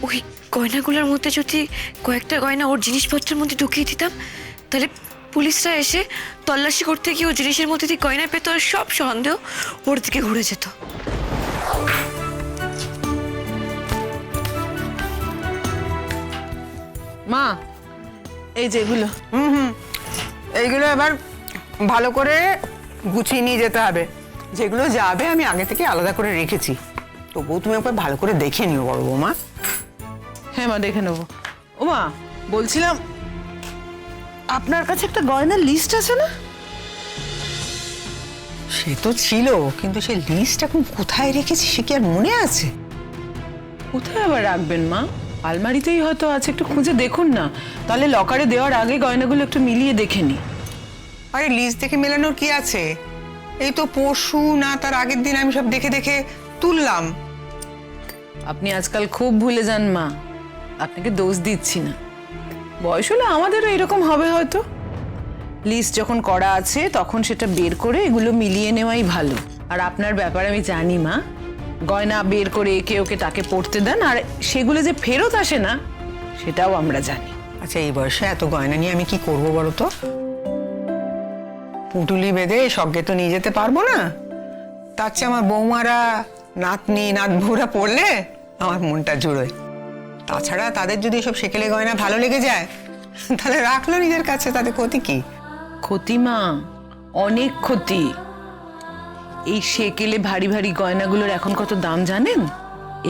ওই গয়নাগুলোর মধ্যে যদি কয়েকটা গয়না ওর জিনিসপত্রের মধ্যে ঢুকিয়ে দিতাম, তাহলে পুলিশরা এসে তল্লাশি করতে গিয়ে ও জিনিসের মধ্যে দিয়ে গয়না পেত, আর সব সন্দেহ ওর দিকে ঘুরে যেত। মা, এই যেগুলো এইগুলো এবার ভালো করে গুছিয়ে নিয়ে যেতে হবে। যেগুলো যাবে আমি আগে থেকে আলাদা করে রেখেছি, তবুও তুমি একবার ভালো করে দেখে নিও বড় বৌমা। হ্যাঁ মা, দেখে নেবো। ও মা, বলছিলাম আপনার কাছে একটা গয়নার লিস্ট আছে না? সে তো ছিল, কিন্তু সেই লিস্ট এখন কোথায় রেখেছি সে কি আর মনে আছে? কোথায় আবার রাখবেন মা? আলমারিতেই হয়তো আছে, একটু খুঁজে দেখুন না। তাহলে লকারে দেওয়ার আগে গয়নাগুলো একটু মিলিয়ে দেখে নি। আরে লিস্ট দেখে মেলানোর কি আছে? এই তো পরশু না তার আগের দিন আমি সব দেখে দেখে তুললাম। আপনি আজকাল খুব ভুলে যান মা, আপনাকে দোষ দিচ্ছি না। বয়স হলে আমাদেরও এরকম হবে হয়তো। লিস্ট যখন করা আছে তখন সেটা বের করে এগুলো মিলিয়ে নেওয়াই ভালো। আর আপনার ব্যাপারে আমি জানি মা, গয়না বের করে একে ওকে তাকে পড়তে দেন, আর সেগুলো যে ফেরত আসে না সেটাও আমরা জানি। আচ্ছা, এই বয়সে এত গয়না নিয়ে আমি কি করব বলো তো? পুঁটুলি বেঁধে সঙ্গে তো নিয়ে যেতে পারবো না। তার চেয়ে আমার বৌমারা, নাতনি নাতবুরা পড়লে আমার মনটা জুড়োয়। তাছাড়া তাদের যদি সব সেকেলে গয়না ভালো লেগে যায় তাহলে রাখলো নিজের কাছে, তাতে ক্ষতি কি? ক্ষতি মা, অনেক ক্ষতি। এই সেকেলে ভারী ভারী গয়নাগুলোর এখন কত দাম জানেন?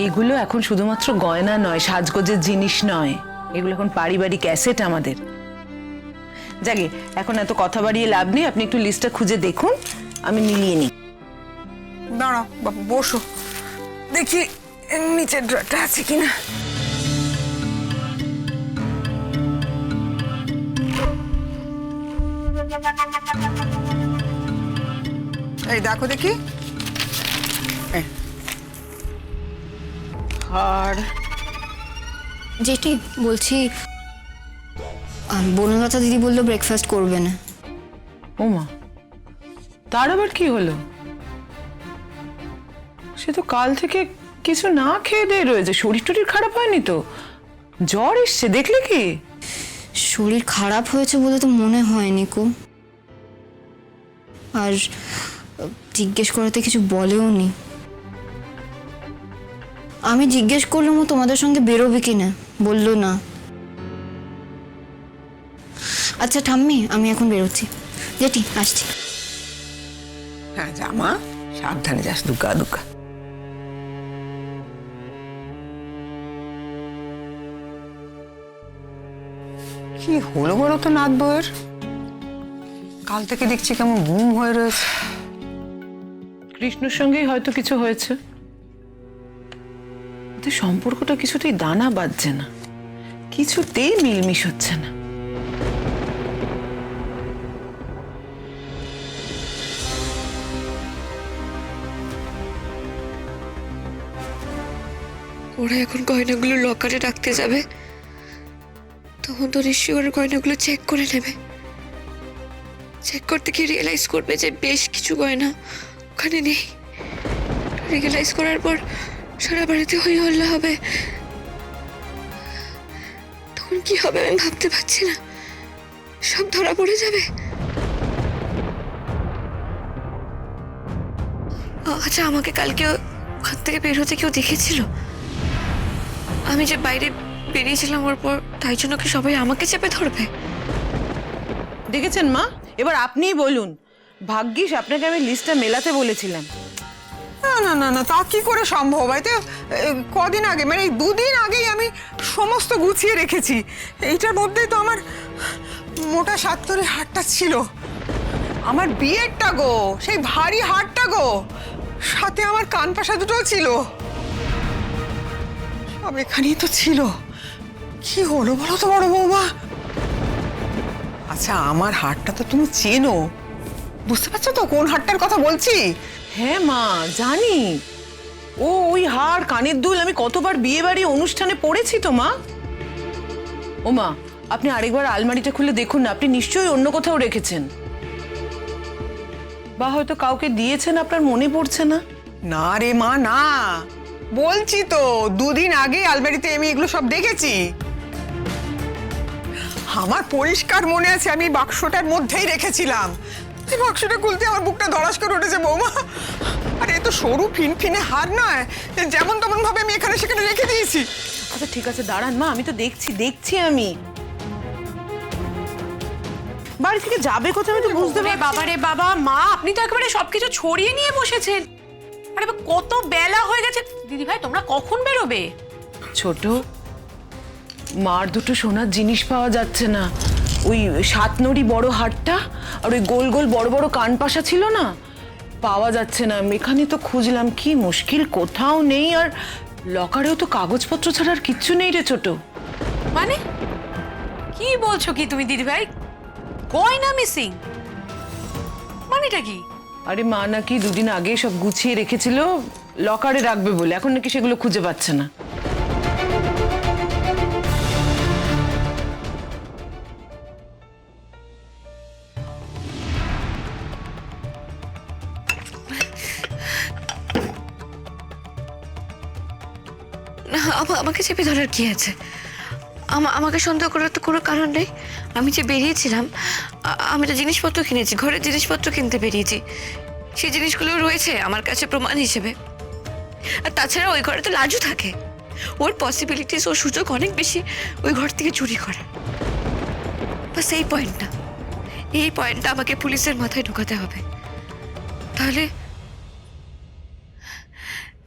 এইগুলো এখন শুধুমাত্র গয়না নয়, সাজগোজের জিনিস নয়, এগুলো এখন পারিবারিক অ্যাসেট আমাদের। যাকে এখন এত কথা বাড়িয়ে লাভ নেই, আপনি একটু লিস্টটা খুঁজে দেখুন, আমি মিলিয়ে নিই। দাঁড়াও বাবু, বসো, দেখি নিচের ড্রটা আছে কিনা। এই দেখো দেখি। আর যেটি বলছি, বনলতা দিদি বললো ব্রেকফাস্ট করবে না। ওমা, তার আবার কি হলো? সে তো কাল থেকে কিছু না খেয়ে দিয়ে রয়েছে, শরীর টরীর খারাপ হয়নি তো? জ্বর এসছে দেখলে কি? শরীর খারাপ হয়েছে বলে তো মনে হয়নি কো। আর জিজ্ঞেস করাতে কিছু বলেও নি। আমি জিজ্ঞেস করলাম ও তোমাদের সঙ্গে বেরোবে কিনা, বললো না। আচ্ছা ঠাম্মি, আমি এখন বেরোচ্ছি। জেঠি আসছি। হ্যাঁ যা মা, সাবধানে যাস, দুগ্গা দুগ্গা। কি হলো বলো তো নাত বউয়ের? কাল থেকে দেখছি কেমন গুম হয়ে রয়েছে। কৃষ্ণর সঙ্গেই হয়তো কিছু হয়েছে। ওদের সম্পর্কটা কিছুতেই দানা বাঁধছে না, কিছুতেই মিলমিশ হচ্ছে না। ওরা এখন গয়নাগুলো লকারে রাখতে যাবে, তখন তো নিশ্চয়ই ওরা গয়নাগুলো চেক করে নেবে। চেক করতে গিয়ে রিয়েলাইজ করবে যে বেশ কিছু গয়না ওখানে নেই। রিয়েলাইজ করার পর সারা বাড়িতে হই হল্লা হবে। তখন কি হবে আমি ভাবতে পারছি না। সব ধরা পড়ে যাবে। আচ্ছা, আমাকে কালকে ওখান থেকে বের হতে কেউ দেখেছিল? আমি যে বাইরে বেরিয়েছিলাম ওর পর, তাই জন্য কি সবাই আমাকে চেপে ধরবে? দেখেছেন মা, এবার আপনিই বলুন। ভাগ্যিস আপনাকে আমি লিস্টটা মেলাতে বলেছিলাম। না না না না, তা কি করে সম্ভব? হয়তো কদিন আগে, মানে এই দুদিন আগেই আমি সমস্ত গুছিয়ে রেখেছি। এইটার মধ্যেই তো আমার মোটা সাততরি হারটা ছিল, আমার বিয়েরটা গো, সেই ভারী হারটা গো, সাথে আমার কান পাশা দুটোও ছিল, সব এখানেই তো ছিল। কি হলো বলো তো বড় বৌমা? আচ্ছা, আমার হারটা তো তুমি চেনো, বুঝতে পারছো তো কোন হারটার কথা বলছি? হ্যাঁ মা, জানি। ওই হার, কানের দুল আমি কতবার বিয়ে বাড়ি অনুষ্ঠানে পড়েছি তো মা। ও মা, আপনি আরেকবার আলমারিটা খুলে দেখুন না, আপনি নিশ্চয়ই অন্য কোথাও রেখেছেন, বা হয়তো কাউকে দিয়েছেন, আপনার মনে পড়ছে না। না রে মা, না, বলছি তো, দুদিন আগে আলমারিতে আমি এগুলো সব দেখেছি। আমার পরিষ্কার মনে আছে আমি বাক্সটার মধ্যেই রেখেছিলাম। এই বাক্সটা খুলতে আমার বুকটা ধড়াস করে উঠেছে বৌমা। আর এ তো সরু ফিনফিনে হার নয়, যেমন তেমন ভাবে আমি এখানে সেখানে রেখে দিয়েছি। আচ্ছা ঠিক আছে, দাঁড়ান মা, আমি তো দেখছি আমি বাড়ি থেকে যাবে কোথায় আমি তো বুঝতে পারছি। বাবা রে বাবা, মা আপনি তো একেবারে সবকিছু ছড়িয়ে নিয়ে বসেছেন। আরে কত বেলা হয়ে গেছে দিদি ভাই, তোমরা কখন বেরোবে? ছোট, মার দুটো সোনার জিনিস পাওয়া যাচ্ছে না। ওই 7 নড়ি বড় হারটা আর ওই গোল গোল বড় বড় কানপাশা ছিল না, পাওয়া যাচ্ছে না। এখানে তো খুঁজলাম, কি মুশকিল, কোথাও নেই। আর লকারেও তো কাগজপত্র ছাড়া আর কিচ্ছু নেই রে ছোট। মানে কি বলছো কি তুমি দিদি ভাই? গয়না মিসিং মানেটা কি? আরে মা নাকি দুদিন আগে সব গুছিয়ে রেখেছিল লকারে রাখবে বলে, এখন নাকি সেগুলো খুঁজে পাচ্ছে না। না, আমাকে চেপে ধরার কি আছে? আমাকে সন্দেহ করার তো কোনো কারণ নেই। আমি যে বেরিয়েছিলাম, আমি তো জিনিসপত্র কিনেছি, ঘরের জিনিসপত্র কিনতে বেরিয়েছি। সেই জিনিসগুলো রয়েছে আমার কাছে প্রমাণ হিসেবে। আর তাছাড়া ওই ঘরে তো লাজু থাকে, ওর পসিবিলিটিস, ওর সুযোগ অনেক বেশি ওই ঘর থেকে চুরি করার। বাস এই পয়েন্টটা আমাকে পুলিশের মাথায় ঢোকাতে হবে।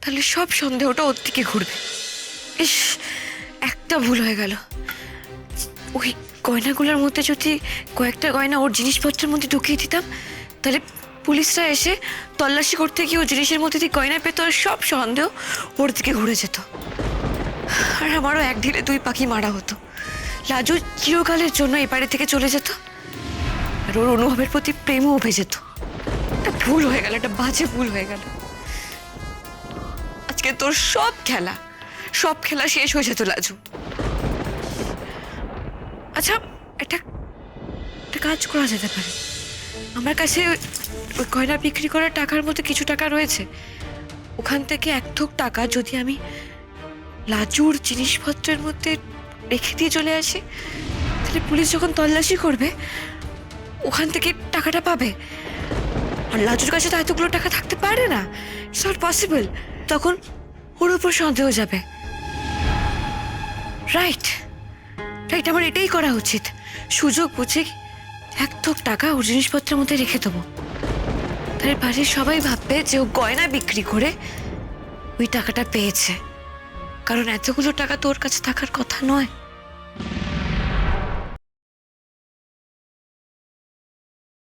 তাহলে সব সন্দেহটা ওর দিকে ঘুরবে। ইস, একটা ভুল হয়ে গেল। ওই গয়নাগুলোর মধ্যে যদি কয়েকটা গয়না ওর জিনিসপত্রের মধ্যে ঢুকিয়ে দিতাম, তাহলে পুলিশরা এসে তল্লাশি করতে গিয়ে ওর জিনিসের মধ্যে দিয়ে গয়না পেত, আর সব সন্দেহ ওর দিকে ঘুরে যেত। আর আমারও 1 ঢিলে 2 পাখি মারা হতো। লাজু চিরকালের জন্য এ বাড়ি থেকে চলে যেত, আর ওর অনুভবের প্রতি প্রেমও উঠে যেত। একটা ভুল হয়ে গেল, একটা বাজে ভুল হয়ে গেল। আজকে তোর সব খেলা শেষ হয়ে যেত লাজু। আচ্ছা, একটা কাজ করা যেতে পারে। আমার কাছে ওই গয়না বিক্রি করার টাকার মধ্যে কিছু টাকা রয়েছে। ওখান থেকে 1 থোক টাকা যদি আমি লাজুর জিনিসপত্রের মধ্যে রেখে দিয়ে চলে আসি, তাহলে পুলিশ যখন তল্লাশি করবে ওখান থেকে টাকাটা পাবে। আর লাজুর কাছে তো এতগুলো টাকা থাকতে পারে না, ইটস নট পসিবল। তখন ওর উপর সন্দেহ যাবে। রাইট, আমার এটাই করা উচিত। সুযোগ বুঝে 1 থোক টাকা ওর জিনিসপত্রের মধ্যে রেখে দেবো। তাহলে বাড়ির সবাই ভাববে যে ও গয়না বিক্রি করে ওই টাকাটা পেয়েছে, কারণ এতগুলো টাকা তো ওর কাছে থাকার কথা নয়।